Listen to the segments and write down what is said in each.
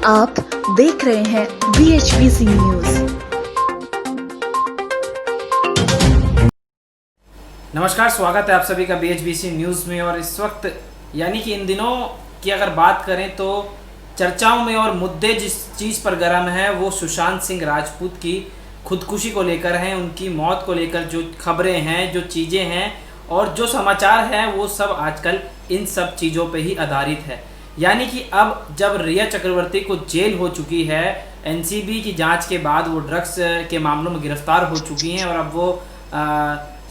आप देख रहे हैं BHBC न्यूज। नमस्कार, स्वागत है आप सभी का BHBC न्यूज़ में। और इस वक्त यानी कि इन दिनों की अगर बात करें तो चर्चाओं में और मुद्दे जिस चीज़ पर गर्म है वो सुशांत सिंह राजपूत की खुदकुशी को लेकर हैं। उनकी मौत को लेकर जो खबरें हैं, जो चीज़ें हैं और जो समाचार हैं वो सब आजकल इन सब चीज़ों पे ही आधारित है। यानी कि अब जब रिया चक्रवर्ती को जेल हो चुकी है, NCB की जांच के बाद वो ड्रग्स के मामलों में गिरफ्तार हो चुकी हैं और अब वो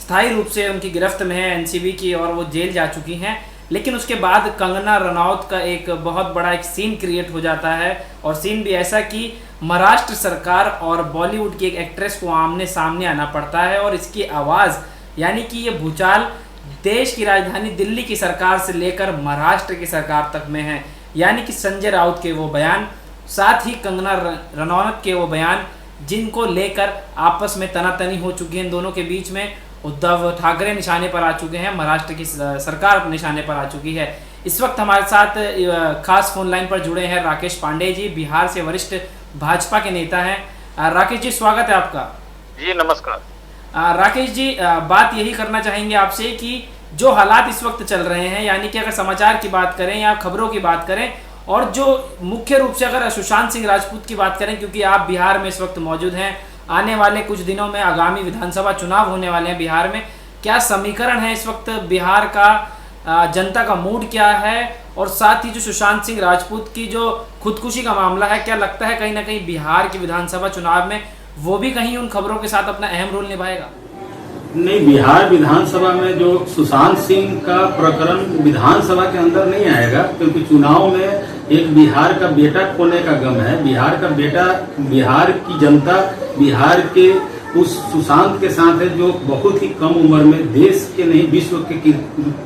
स्थायी रूप से उनकी गिरफ्त में है NCB की और वो जेल जा चुकी हैं। लेकिन उसके बाद कंगना रनौत का एक बहुत बड़ा एक सीन क्रिएट हो जाता है और सीन भी ऐसा कि महाराष्ट्र सरकार और बॉलीवुड की एक एक्ट्रेस को आमने सामने आना पड़ता है और इसकी आवाज़ यानी कि ये भूचाल देश की राजधानी दिल्ली की सरकार से लेकर महाराष्ट्र की सरकार तक में है। यानी कि संजय राउत के वो बयान, साथ ही कंगना रनौत के वो बयान जिनको लेकर आपस में तनातनी हो चुकी है इन दोनों के बीच में। उद्धव ठाकरे निशाने पर आ चुके हैं, महाराष्ट्र की सरकार निशाने पर आ चुकी है। इस वक्त हमारे साथ खास फोन लाइन पर जुड़े हैं राकेश पांडे जी, बिहार से वरिष्ठ भाजपा के नेता हैं। राकेश जी, स्वागत है आपका। जी नमस्कार। राकेश जी, बात यही करना चाहेंगे आपसे कि जो हालात इस वक्त चल रहे हैं, यानी कि अगर समाचार की बात करें या खबरों की बात करें और जो मुख्य रूप से अगर सुशांत सिंह राजपूत की बात करें, क्योंकि आप बिहार में इस वक्त मौजूद हैं, आने वाले कुछ दिनों में आगामी विधानसभा चुनाव होने वाले हैं बिहार में, क्या समीकरण है इस वक्त बिहार का, जनता का मूड क्या है और साथ ही जो सुशांत सिंह राजपूत की जो खुदकुशी का मामला है, क्या लगता है कहीं ना कहीं बिहार के विधानसभा चुनाव में वो भी कहीं उन खबरों के साथ अपना अहम रोल निभाएगा? नहीं, बिहार विधानसभा में जो सुशांत सिंह का प्रकरण विधानसभा के अंदर नहीं आएगा, क्योंकि चुनाव में एक बिहार का बेटा खोने का गम है। बिहार का बेटा, बिहार की जनता बिहार के उस सुशांत के साथ है जो बहुत ही कम उम्र में देश के नहीं विश्व के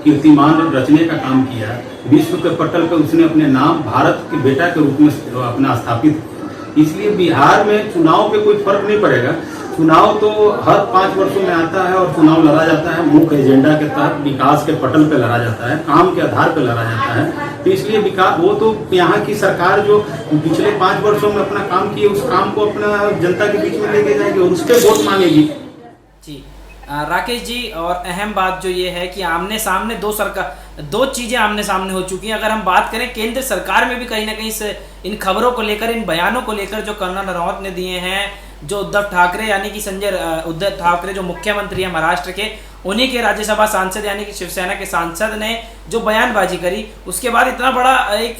कीर्तिमान रचने का काम किया है। विश्व के पटल पर उसने अपने नाम भारत के बेटा के रूप में अपना स्थापित किया। इसलिए बिहार में चुनाव पे कोई फर्क नहीं पड़ेगा। चुनाव तो हर 5 वर्षों में आता है और चुनाव लड़ा जाता है मुख्य एजेंडा के तहत, विकास के पटल पे लड़ा जाता है, काम के आधार पे लड़ा जाता है। तो इसलिए विकास, वो तो यहाँ की सरकार जो पिछले 5 वर्षों में अपना काम किए उस काम को अपना जनता के बीच में लेके जाएगी और उसके वोट मांगेगी। जी राकेश जी, और अहम बात जो ये है कि आमने सामने दो चीजें आमने सामने हो चुकी हैं। अगर हम बात करें केंद्र सरकार में भी कहीं ना कहीं से इन खबरों को लेकर, इन बयानों को लेकर जो कंगना रनौत ने दिए हैं, जो उद्धव ठाकरे यानी कि उद्धव ठाकरे जो मुख्यमंत्री हैं महाराष्ट्र के, उन्हीं के राज्यसभा सांसद यानी कि शिवसेना के सांसद ने जो बयानबाजी करी, उसके बाद इतना बड़ा एक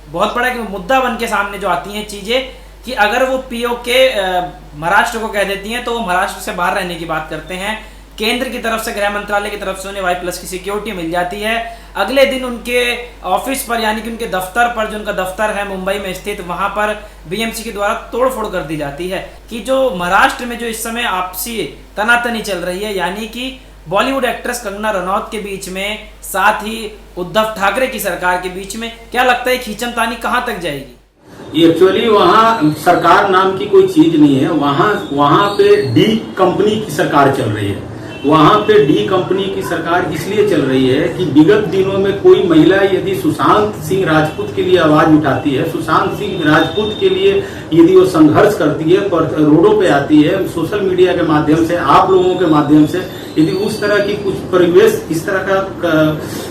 बहुत बड़ा एक मुद्दा बन के सामने जो आती हैं चीजें कि अगर वो POK महाराष्ट्र को कह देती हैं तो वो महाराष्ट्र से बाहर रहने की बात करते हैं। केंद्र की तरफ से, गृह मंत्रालय की तरफ से उन्हें Y+ की सिक्योरिटी मिल जाती है। अगले दिन उनके ऑफिस पर यानी कि उनके दफ्तर पर, जो उनका दफ्तर है मुंबई में स्थित, वहां पर BMC के द्वारा तोड़फोड़ कर दी जाती है। कि जो महाराष्ट्र में जो इस समय आपसी तनातनी चल रही है, यानी कि बॉलीवुड एक्ट्रेस कंगना रनौत के बीच में, साथ ही उद्धव ठाकरे की सरकार के बीच में, क्या लगता है खींचमतानी कहाँ तक जाएगी? एक्चुअली वहाँ सरकार नाम की कोई चीज नहीं है। वहाँ पे डी कंपनी की सरकार चल रही है। वहाँ पे डी कंपनी की सरकार इसलिए चल रही है कि विगत दिनों में कोई महिला यदि सुशांत सिंह राजपूत के लिए आवाज उठाती है, सुशांत सिंह राजपूत के लिए यदि वो संघर्ष करती है, रोडों पे आती है, सोशल मीडिया के माध्यम से, आप लोगों के माध्यम से, यदि उस तरह की कुछ परिवेश इस तरह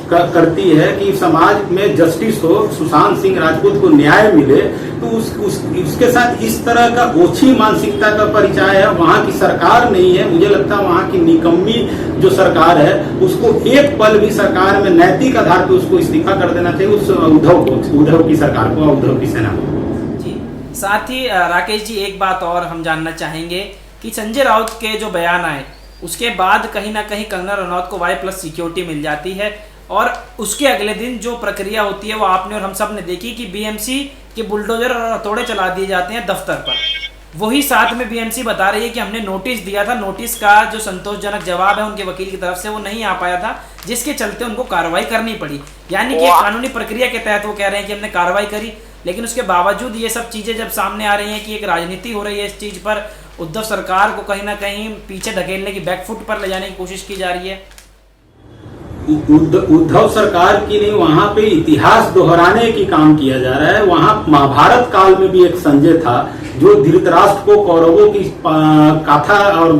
का करती है कि समाज में जस्टिस हो, सुशांत सिंह राजपूत को न्याय मिले, तो उसके साथ इस तरह का ओछी मानसिकता का परिचय है। वहाँ की सरकार नहीं है। मुझे लगता है वहाँ की निकम्मी जो सरकार है उसको एक पल भी सरकार में नैतिक आधार पर उसको इस्तीफा कर देना चाहिए, उस उद्धव की सरकार को, उद्धव की सेना को। जी, साथ ही राकेश जी, एक बात और हम जानना चाहेंगे कि संजय राउत के जो बयान आए उसके बाद कहीं ना कहीं कंगना रनौत को Y+ सिक्योरिटी मिल जाती है और उसके अगले दिन जो प्रक्रिया होती है वो आपने और हम सब ने देखी कि BMC के बुलडोजर और हथौड़े चला दिए जाते हैं दफ्तर पर। वही साथ में BMC बता रही है कि हमने नोटिस दिया था, नोटिस का जो संतोषजनक जवाब है उनके वकील की तरफ से वो नहीं आ पाया था, जिसके चलते उनको कार्रवाई करनी पड़ी। यानी कि कानूनी प्रक्रिया के तहत वो कह रहे हैं कि हमने कार्रवाई करी, लेकिन उसके बावजूद ये सब चीजें जब सामने आ रही हैं कि एक राजनीति हो रही है इस चीज पर, उद्धव सरकार को कहीं ना कहीं पीछे धकेलने की, बैकफुट पर ले जाने की कोशिश की जा रही है। उद्धव सरकार की नहीं, वहां पे इतिहास दोहराने की काम किया जा रहा है। वहां महाभारत काल में भी एक संजय था जो धृतराष्ट्र को कौरवों की कथा और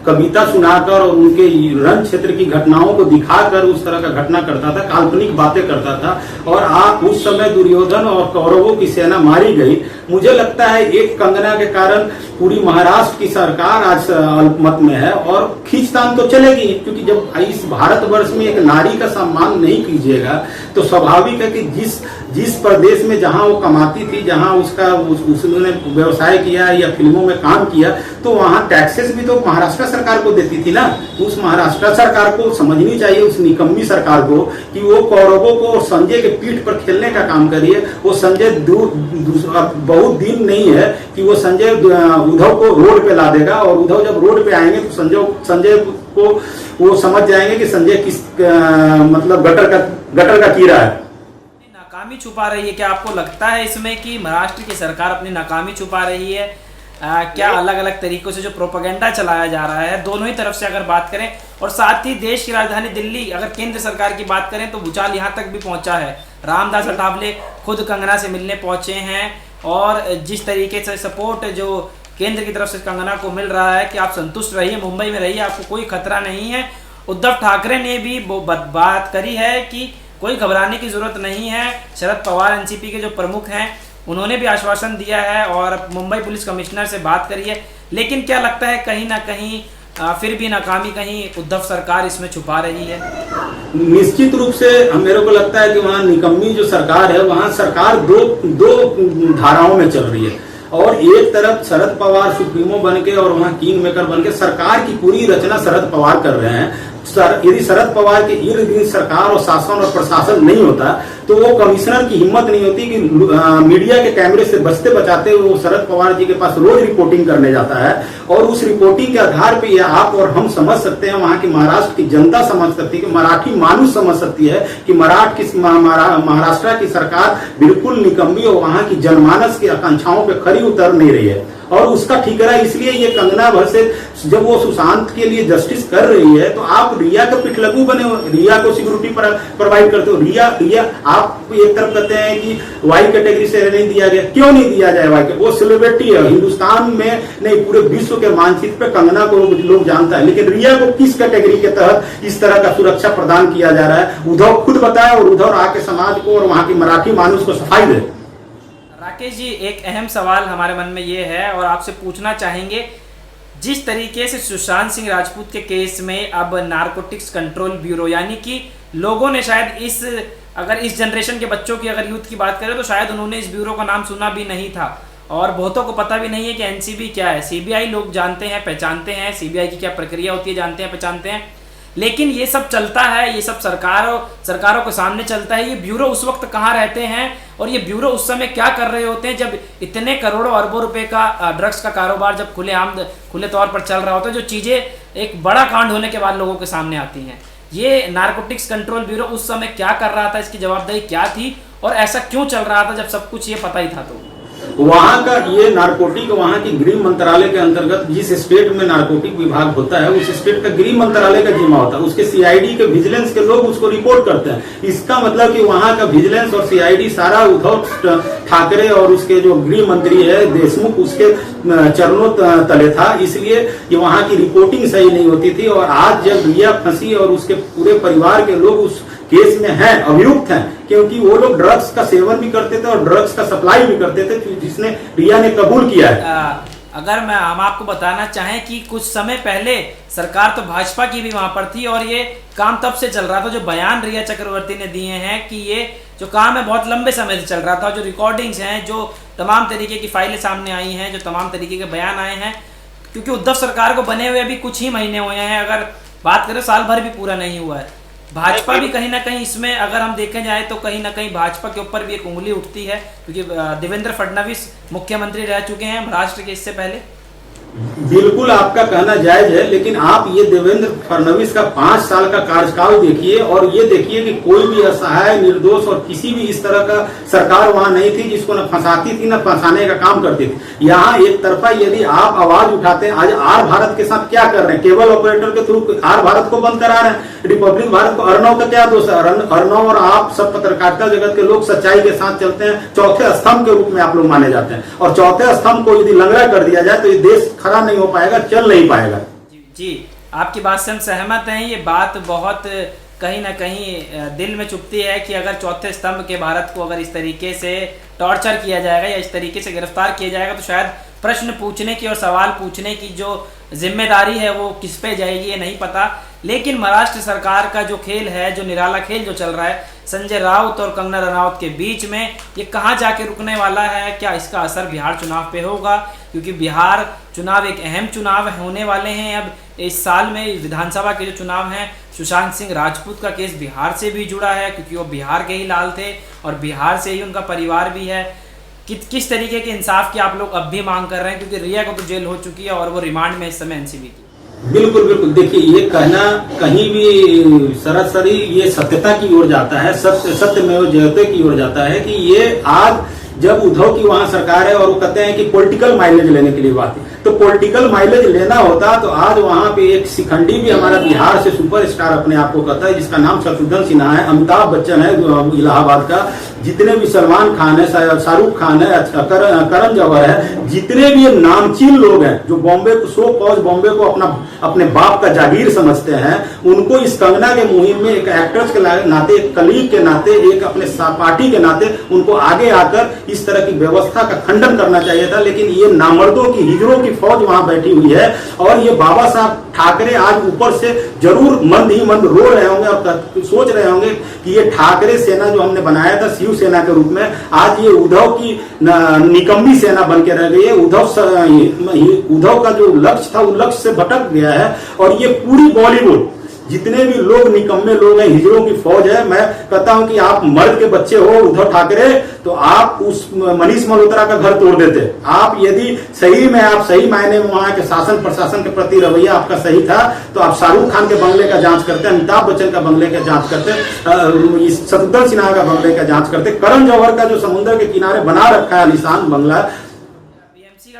कविता सुनाकर और उनके रण क्षेत्र की घटनाओं को दिखाकर उस तरह का घटना करता था, काल्पनिक बातें करता था। और आप उस समय दुर्योधन और कौरवों की सेना मारी गई। मुझे लगता है एक कंगना के कारण पूरी महाराष्ट्र की सरकार आज अल्पमत में है और खींचतान तो चलेगी, क्योंकि जब इस भारतवर्ष में एक नारी का सम्मान नहीं कीजिएगा तो स्वाभाविक है कि जिस प्रदेश में जहां वो कमाती थी, जहां उसने व्यवसाय किया या फिल्मों में काम किया, तो वहां टैक्सेस भी तो महाराष्ट्र सरकार को देती थी ना। उस महाराष्ट्र सरकार को समझनी चाहिए, उस निकम्मी सरकार को, कि वो कौरवों को और संजय के पीठ पर खेलने का काम करिए। वो संजय बहुत दिन नहीं है कि वो संजय उद्धव को रोड पे ला देगा, और उद्धव जब रोड पे आएंगे तो संजय को वो समझ जाएंगे कि संजय किस मतलब गटर का कीड़ा है। नाकामी छुपा रही है। क्या आपको लगता है इसमें कि महाराष्ट्र की सरकार अपनी नाकामी छुपा रही है? क्या अलग अलग तरीकों से जो प्रोपेगेंडा चलाया जा रहा है दोनों ही तरफ से अगर बात करें, और साथ ही देश की राजधानी दिल्ली, अगर केंद्र सरकार की बात करें तो भूचाल यहाँ तक भी पहुंचा है। रामदास अठावले खुद कंगना से मिलने पहुंचे हैं, और जिस तरीके से सपोर्ट जो केंद्र की तरफ से कंगना को मिल रहा है कि आप संतुष्ट रहिए, मुंबई में रहिए, आपको कोई खतरा नहीं है। उद्धव ठाकरे ने भी बात करी है कि कोई घबराने की जरूरत नहीं है। शरद पवार एनसीपी के जो प्रमुख हैं उन्होंने भी आश्वासन दिया है और मुंबई पुलिस कमिश्नर से बात करी है। लेकिन क्या लगता है कहीं ना कहीं फिर भी नाकामी कहीं उद्धव सरकार इसमें छुपा रही है? निश्चित रूप से मेरे को लगता है कि वहाँ निकम्मी जो सरकार है, वहाँ सरकार दो धाराओं में चल रही है। और एक तरफ शरद पवार सुप्रीमो बनके और वहाँ किंग मेकर बनके सरकार की पूरी रचना शरद पवार कर रहे हैं। यदि शरद पवार के इर्द गिर्द सरकार और शासन और प्रशासन नहीं होता तो वो कमिश्नर की हिम्मत नहीं होती कि मीडिया के कैमरे से बचते बचाते वो शरद पवार जी के पास रोज रिपोर्टिंग करने जाता है। और उस रिपोर्टिंग के आधार पे ये आप और हम समझ सकते हैं, वहां की महाराष्ट्र की जनता समझ सकती है, कि मराठी मानुस समझ सकती है कि महाराष्ट्र की सरकार बिल्कुल निकम्मी और वहां की जनमानस की आकांक्षाओं पर खरी उतर नहीं रही है। और उसका ठिकाना इसलिए ये कंगना भर से जब वो सुशांत के लिए जस्टिस कर रही है तो आप रिया का पिठलगू बने हो, रिया को सिक्योरिटी प्रोवाइड करते हो। रिया आप एक तरफ कहते हैं कि वाई कैटेगरी से नहीं दिया गया, क्यों नहीं दिया जाए वाई? वो सेलिब्रिटी है हिंदुस्तान में नहीं पूरे विश्व के मानचित्र पे कंगना को लोग जानता है, लेकिन रिया को किस कैटेगरी के तहत इस तरह का सुरक्षा प्रदान किया जा रहा है? उद्धव खुद बताए और उद्धव आके समाज को और वहां की मराठी मानुस को सफाई दे। राकेश जी, एक अहम सवाल हमारे मन में ये है और आपसे पूछना चाहेंगे, जिस तरीके से सुशांत सिंह राजपूत के केस में अब नारकोटिक्स कंट्रोल ब्यूरो, यानी कि लोगों ने शायद अगर इस जनरेशन के बच्चों की अगर यूथ की बात करें तो शायद उन्होंने इस ब्यूरो का नाम सुना भी नहीं था, और बहुतों को पता भी नहीं है कि एनसीबी क्या है। सीबीआई लोग जानते हैं, पहचानते हैं, सीबीआई की क्या प्रक्रिया होती है जानते हैं, पहचानते हैं, लेकिन ये सब चलता है, ये सब सरकारों के सामने चलता है। ये ब्यूरो उस वक्त कहाँ रहते हैं और ये ब्यूरो उस समय क्या कर रहे होते हैं जब इतने करोड़ों अरबों रुपए का ड्रग्स का कारोबार जब खुले तौर पर चल रहा होता है, जो चीज़ें एक बड़ा कांड होने के बाद लोगों के सामने आती हैं। ये नारकोटिक्स कंट्रोल ब्यूरो उस समय क्या कर रहा था, इसकी जवाबदेही क्या थी, और ऐसा क्यों चल रहा था जब सब कुछ ये पता ही था? तो वहां का ये नारकोटिक वहां की गृह मंत्रालय के अंतर्गत जिस स्टेट में नारकोटिक विभाग होता है उस स्टेट का गृह मंत्रालय का जिम्मा होता है। उसके सीआईडी के विजिलेंस के लोग उसको रिपोर्ट करते हैं। इसका मतलब कि वहां का विजिलेंस और सीआईडी सारा उद्धव ठाकरे और उसके जो गृह मंत्री है देशमुख उसके चरणों तले था, इसलिए ये वहां की रिपोर्टिंग सही नहीं होती थी। और आज जब रिया फंसी और उसके पूरे परिवार के लोग उस केस में हैं, अभियुक्त हैं, क्योंकि वो लोग ड्रग्स का सेवन भी करते थे और ड्रग्स का सप्लाई भी करते थे, जिसने रिया ने कबूल किया है। अगर हम आपको बताना चाहें कि कुछ समय पहले सरकार तो भाजपा की भी वहां पर थी और ये काम तब से चल रहा था। जो बयान रिया चक्रवर्ती ने दिए हैं कि ये जो काम है बहुत लंबे समय से चल रहा था, जो रिकॉर्डिंग्स हैं, जो तमाम तरीके की फाइलें सामने आई हैं, जो तमाम तरीके के बयान आए हैं, क्योंकि उद्धव सरकार को बने हुए अभी कुछ ही महीने हुए हैं, अगर बात करें साल भर भी पूरा नहीं हुआ है। भाजपा भी कहीं ना कहीं इसमें अगर हम देखें जाए तो कहीं ना कहीं भाजपा के ऊपर भी एक उंगली उठती है, क्योंकि देवेंद्र फडणवीस मुख्यमंत्री रह चुके हैं महाराष्ट्र के इससे पहले। बिल्कुल आपका कहना जायज है, लेकिन आप ये देवेंद्र फडणवीस का 5 साल का कार्यकाल देखिए और ये देखिए कि कोई भी असहाय, निर्दोष और किसी भी इस तरह का सरकार वहां नहीं थी जिसको न फंसाती थी न फंसाने का काम करती थी। यहाँ एक तरफा यदि आप आवाज उठाते हैं, आज आर भारत के साथ क्या कर रहे हैं, केबल ऑपरेटर के थ्रू आर भारत को बंद करा रहे हैं, रिपब्लिक भारत को। अर्णव का क्या दोष है? अर्णव और आप सब पत्रकारिता जगत के लोग सच्चाई के साथ चलते हैं, चौथे स्तंभ के रूप में आप लोग माने जाते हैं, और चौथे स्तंभ को यदि लंगड़ा कर दिया जाए तो ये देश खड़ा नहीं हो पाएगा, चल नहीं पाएगा। जी, आपकी बात से हम सहमत हैं। ये बात बहुत कहीं ना कहीं दिल में चुभती है कि अगर चौथे स्तंभ के भारत को अगर इस तरीके से टॉर्चर किया जाएगा या इस तरीके से गिरफ्तार किया जाएगा तो शायद प्रश्न पूछने की और सवाल पूछने की जो जिम्मेदारी है वो किस पे जाएगी ये नहीं पता। लेकिन महाराष्ट्र सरकार का जो खेल है, जो निराला खेल जो चल रहा है संजय राउत और कंगना रनौत के बीच में, ये कहाँ जाके रुकने वाला है? क्या इसका असर बिहार चुनाव पे होगा? क्योंकि बिहार चुनाव एक अहम चुनाव होने वाले हैं। अब इस साल में विधानसभा के जो चुनाव हैं, सुशांत सिंह राजपूत का केस बिहार से भी जुड़ा है क्योंकि वो बिहार के ही लाल थे और बिहार से ही उनका परिवार भी है। किस तरीके के इंसाफ की आप लोग अब भी मांग कर रहे हैं? क्योंकि रिया को तो जेल हो चुकी है और वो रिमांड में इस समय एनसीबी की। बिल्कुल बिल्कुल, देखिए ये कहना कहीं भी सरासरी ये सत्यता की ओर जाता है, सत्यमेव जयते की ओर जाता है कि ये आज जब उद्धव की वहां सरकार है और वो कहते हैं कि पॉलिटिकल माइलेज लेने के लिए बात है, तो पॉलिटिकल माइलेज लेना होता तो आज वहां पे एक शिखंडी भी हमारा बिहार से सुपरस्टार अपने आप को कहता है, जिसका नाम शत्रुघ्न सिन्हा है, अमिताभ बच्चन है इलाहाबाद का, जितने भी सलमान खान है, शाहरुख खान है, करण जौहर है, जितने भी नामचीन लोग हैं जो बॉम्बे को सो कॉज बॉम्बे को अपने बाप का जागीर समझते हैं, उनको इस कंगना के मुहिम में एक एक्टर्स के नाते, एक कलीग के नाते, एक अपने पार्टी के नाते उनको आगे आकर इस तरह की व्यवस्था का खंडन करना चाहिए था। लेकिन ये नामर्दों की, हिजड़ों की फौज वहां बैठी हुई है और ये बाबा साहब ठाकरे आज ऊपर से जरूर मंद ही मंद रो रहे होंगे और सोच रहे होंगे कि ये ठाकरे सेना जो हमने बनाया था शिव सेना के रूप में, आज ये उद्धव की निकम्मी सेना बन के रह गई है। उद्धव का जो लक्ष्य था वो लक्ष्य से भटक गया है और ये पूरी बॉलीवुड जितने भी लोग निकम्मे लोग हैं, हिजड़ों की फौज है। मैं कहता हूं कि आप मर्द के बच्चे हो उद्धव ठाकरे, तो आप उस मनीष मल्होत्रा का घर तोड़ देते। आप यदि सही में आप सही मायने में वहां के शासन प्रशासन के प्रति रवैया आपका सही था तो आप शाहरुख खान के बंगले का जांच करते, अमिताभ बच्चन का बंगले का जांच करते, शत्रुघ्न सिन्हा का बंगले का जांच करते, करण जौहर का जो समुद्र के किनारे बना रखा है आलीशान बंगला। बीएमसी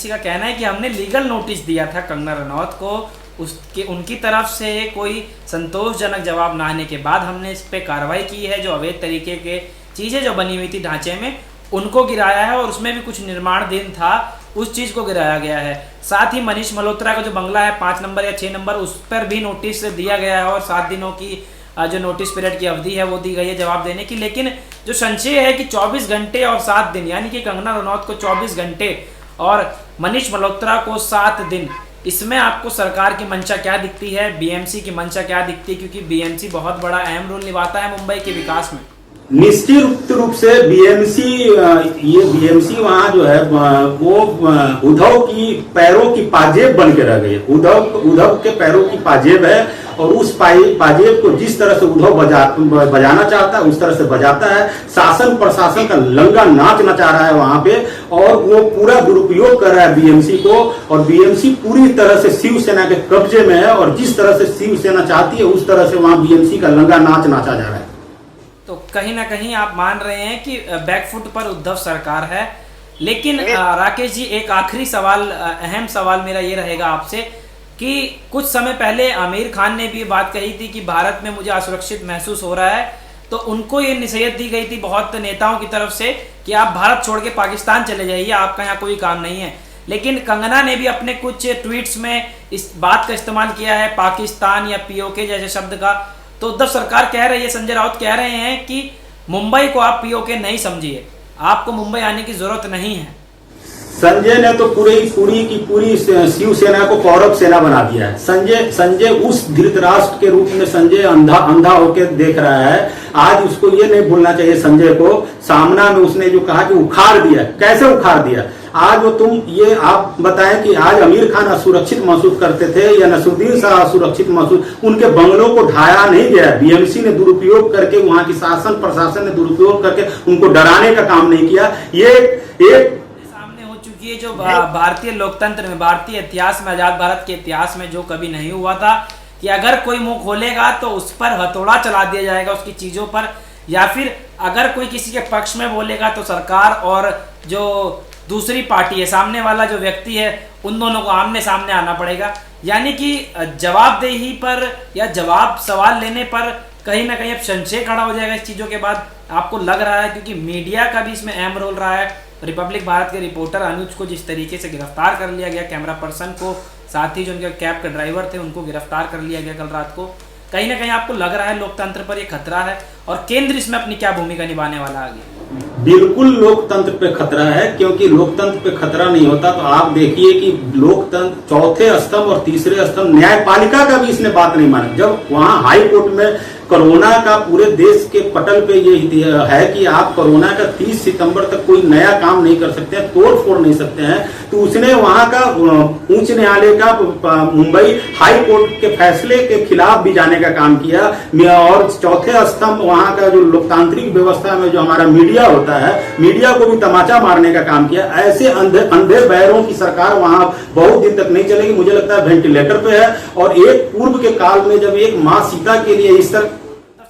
का कहना है कि हमने लीगल नोटिस दिया था कंगना रनौत को, उसके उनकी तरफ से कोई संतोषजनक जवाब न आने के बाद हमने इस पे कार्रवाई की है। जो अवैध तरीके के चीज़ें जो बनी हुई थी ढांचे में उनको गिराया है और उसमें भी कुछ निर्माणाधीन था, उस चीज़ को गिराया गया है। साथ ही मनीष मल्होत्रा का जो बंगला है 5 नंबर या 6 नंबर, उस पर भी नोटिस दिया गया है और 7 दिनों की जो नोटिस पीरियड की अवधि है वो दी गई है जवाब देने की। लेकिन जो संशय है कि 24 घंटे और 7 दिन, यानी कि कंगना रनौत को 24 घंटे और मनीष मल्होत्रा को 7 दिन, इसमें आपको सरकार की मंशा क्या दिखती है, बीएमसी की मंशा क्या दिखती है? क्योंकि बीएमसी बहुत बड़ा अहम रोल निभाता है मुंबई के विकास में। निश्चित रूप से बीएमसी वहां जो है वो उद्धव की पैरों की पाजेब बन के रह गई है। उद्धव के पैरों की पाजेब है और उस पाजेब को जिस तरह से उद्धव बजाना चाहता है उस तरह से बजाता है। शासन प्रशासन का लंगा नाच नचा रहा है वहां पे और वो पूरा दुरुपयोग कर रहा है बीएमसी को, और बीएमसी पूरी तरह से शिवसेना के कब्जे में है और जिस तरह से शिवसेना चाहती है उस तरह से वहां बीएमसी का लंगा नाच नाचा जा रहा है। तो कहीं ना कहीं आप मान रहे हैं कि बैकफुट पर उद्धव सरकार है। लेकिन राकेश जी, एक आखिरी सवाल, अहम सवाल मेरा ये रहेगा आपसे कि कुछ समय पहले आमिर खान ने भी बात कही थी कि भारत में मुझे असुरक्षित महसूस हो रहा है, तो उनको ये नसीहत दी गई थी बहुत नेताओं की तरफ से कि आप भारत छोड़ के पाकिस्तान चले जाइए, आपका यहाँ कोई काम नहीं है। लेकिन कंगना ने भी अपने कुछ ट्वीट्स में इस बात का इस्तेमाल किया है, पाकिस्तान या पीओके जैसे शब्द का। तो उद्धव सरकार कह रही है, संजय राउत कह रहे हैं कि मुंबई को आप पीओके नहीं समझिए, आपको मुंबई आने की जरूरत नहीं है। संजय ने तो पूरी शिवसेना को कौरव सेना बना दिया है। संजय उस धृतराष्ट्र के रूप में संजय अंधा होकर देख रहा है। आज उसको ये नहीं भूलना चाहिए, संजय को सामना में उसने जो कहा कि उखाड़ दिया, कैसे उखाड़ दिया। आज वो ये आप बताएं कि आज आमिर खान असुरक्षित महसूस करते थे या नसरुद्दीन शाह असुरक्षित महसूस, उनके बंगलों को ढाया नहीं गया। बीएमसी ने दुरुपयोग करके, वहां की शासन प्रशासन ने दुरुपयोग करके उनको डराने का काम नहीं किया। ये एक ये जो भारतीय लोकतंत्र में, भारतीय इतिहास में, आजाद भारत के इतिहास में जो कभी नहीं हुआ था कि अगर कोई मुंह खोलेगा तो उस पर हथौड़ा चला दिया जाएगा उसकी चीजों पर, या फिर अगर कोई किसी के पक्ष में बोलेगा तो सरकार और जो दूसरी पार्टी है, सामने वाला जो व्यक्ति है, उन दोनों को आमने सामने आना पड़ेगा। यानी कि जवाबदेही पर या जवाब सवाल लेने पर कहीं ना कहीं अब संशय खड़ा हो जाएगा इस चीज़ों के बाद, आपको लग रहा है, क्योंकि मीडिया का भी इसमें अहम रोल रहा है। रिपब्लिक भारत के रिपोर्टर अनुज को जिस तरीके से गिरफ्तार कर लिया गया, कैमरा पर्सन को, साथ ही जो उनके कैब के ड्राइवर थे उनको गिरफ्तार कर लिया गया कल रात को, कहीं ना कहीं आपको लग रहा है लोकतंत्र पर ये खतरा है, और केंद्र इसमें अपनी क्या भूमिका निभाने वाला आगे? बिल्कुल लोकतंत्र पे खतरा है, क्योंकि लोकतंत्र पे खतरा नहीं होता तो आप देखिए कि लोकतंत्र चौथे स्तंभ और तीसरे स्तंभ न्यायपालिका का भी इसने बात नहीं मानी। जब वहां हाई कोर्ट में कोरोना का पूरे देश के पटल पे ये है कि आप कोरोना का 30 सितंबर तक कोई नया काम नहीं कर सकते हैं, तोड़ फोड़ नहीं सकते हैं, तो उसने वहां का उच्च न्यायालय का मुंबई हाई कोर्ट के फैसले के खिलाफ भी जाने का काम किया, और चौथे स्तंभ वहां का जो लोकतांत्रिक व्यवस्था में जो हमारा मीडिया होता है, मीडिया को भी तमाचा मारने का काम किया। ऐसे अंधे बैरों की सरकार वहां बहुत दिन तक नहीं चलेगी, मुझे लगता है वेंटिलेटर पे है। और एक पूर्व के काल में जब एक माँ सीता के लिए इस तरह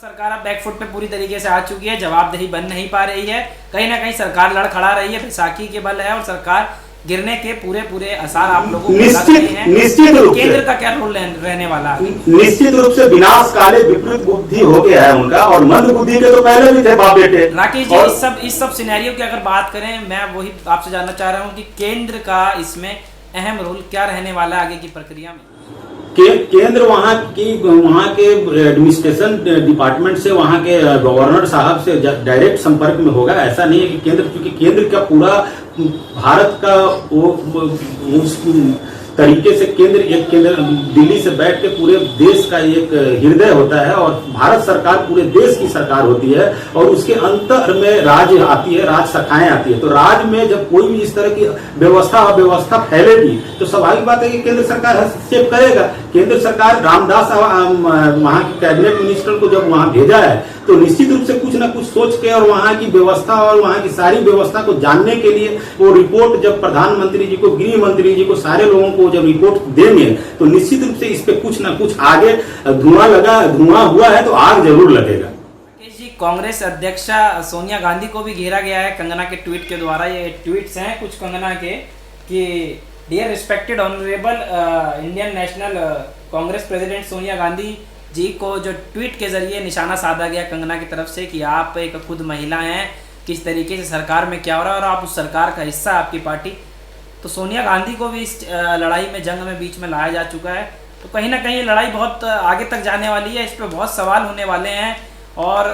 सरकार अब बैकफुट पे पूरी तरीके से आ चुकी है, जवाबदेही बन नहीं पा रही है, कहीं ना कहीं सरकार लड़ खड़ा रही है, बैसाखी के बल है, और सरकार गिरने के पूरे आसार आप लोगों को लग रहे हैं। निश्चित रूप से केंद्र का क्या रोल रहने वाला है? निश्चित रूप से विनाश काले विपरीत बुद्धि हो गया है उनका, और मंद बुद्धि के तो पहले भी थे बाप बेटे। राकेश जी, इस सब सिनेरियो की अगर बात करें, मैं वही आपसे जानना चाह रहा हूँ कि केंद्र का इसमें अहम रोल क्या रहने वाला है आगे की प्रक्रिया में? केंद्र वहां के एडमिनिस्ट्रेशन डिपार्टमेंट से, वहां के गवर्नर साहब से डायरेक्ट संपर्क में होगा। ऐसा नहीं है कि केंद्र, क्योंकि केंद्र का पूरा भारत का उस तरीके से केंद्र दिल्ली से बैठ के पूरे देश का एक हृदय होता है, और भारत सरकार पूरे देश की सरकार होती है, और उसके अंतर में राज्य आती है, राज्य शाखाएं आती है। तो राज्य में जब कोई भी इस तरह की अव्यवस्था फैलेगी तो स्वाभाविक बात है कि केंद्र सरकार हस्तक्षेप करेगा। केंद्र सरकार रामदास वहां के कैबिनेट मिनिस्टर को जब वहां भेजा है, तो निश्चित रूप से कुछ न कुछ सोच के और वहां की व्यवस्था और वहां की सारी व्यवस्था को जानने के लिए वो रिपोर्ट जब प्रधानमंत्री जी को, गृह मंत्री जी को, सारे लोगों को जब रिपोर्ट देंगे, तो निश्चित रूप से इस पे कुछ न कुछ आगे धुआं हुआ है तो आग जरूर लगेगा। कांग्रेस अध्यक्षा सोनिया गांधी को भी घेरा गया है कंगना के ट्वीट के द्वारा। ये ट्वीट्स हैं कुछ कंगना के कि dear respected honourable Indian National Congress president Sonia Gandhi ji को जो ट्वीट के जरिए निशाना साधा गया कंगना की तरफ से कि आप एक खुद महिला हैं, किस तरीके से सरकार में क्या हो रहा है और आप उस सरकार का हिस्सा है आपकी पार्टी। तो सोनिया गांधी को भी इस लड़ाई में, जंग में बीच में लाया जा चुका है। तो कहीं ना कहीं ये लड़ाई बहुत आगे तक जाने वाली है, इस पर बहुत सवाल होने वाले हैं। और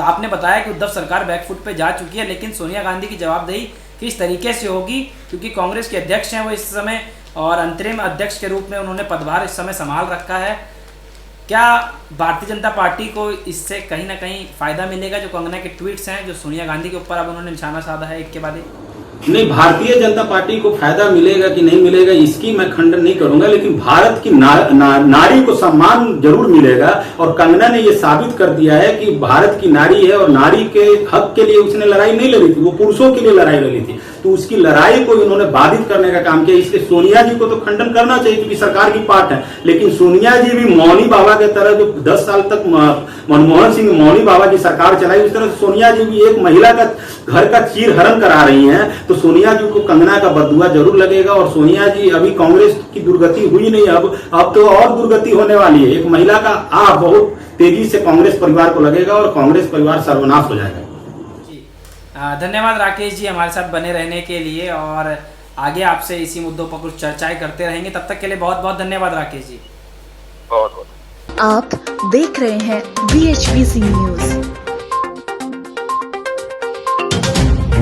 आपने बताया कि उद्धव सरकार बैकफुट पे जा चुकी है, लेकिन सोनिया गांधी की जवाबदेही किस तरीके से होगी, क्योंकि कांग्रेस के अध्यक्ष हैं वो इस समय, और अंतरिम अध्यक्ष के रूप में उन्होंने पदभार इस समय संभाल रखा है। क्या भारतीय जनता पार्टी को इससे कहीं ना कहीं फायदा मिलेगा, जो कंगना के ट्वीट्स हैं जो सोनिया गांधी के ऊपर अब उन्होंने निशाना साधा है एक के बाद एक? नहीं, भारतीय जनता पार्टी को फायदा मिलेगा कि नहीं मिलेगा इसकी मैं खंडन नहीं करूंगा, लेकिन भारत की नारी को सम्मान जरूर मिलेगा। और कंगना ने ये साबित कर दिया है कि भारत की नारी है, और नारी के हक के लिए उसने लड़ाई नहीं लड़ी थी, वो पुरुषों के लिए लड़ाई लड़ी थी। तो उसकी लड़ाई को इन्होंने बाधित करने का काम किया। इसलिए सोनिया जी को तो खंडन करना चाहिए क्योंकि सरकार की पार्ट है, लेकिन सोनिया जी भी मौनी बाबा के तरह जो 10 साल तक मनमोहन सिंह मौनी बाबा की सरकार चलाई, उस तरह सोनिया जी भी एक महिला का घर का चीर हरण करा रही हैं। तो सोनिया जी को कंगना का बददुआ जरूर लगेगा। और सोनिया जी, अभी कांग्रेस की दुर्गति हुई नहीं, अब तो और दुर्गति होने वाली है। एक महिला का बहुत तेजी से कांग्रेस परिवार को लगेगा और कांग्रेस परिवार सर्वनाश हो जाएगा। धन्यवाद राकेश जी हमारे साथ बने रहने के लिए, और आगे आपसे इसी मुद्दों पर कुछ चर्चाएं करते रहेंगे। तब तक के लिए बहुत बहुत धन्यवाद राकेश जी। आप देख रहे हैं BHBC न्यूज।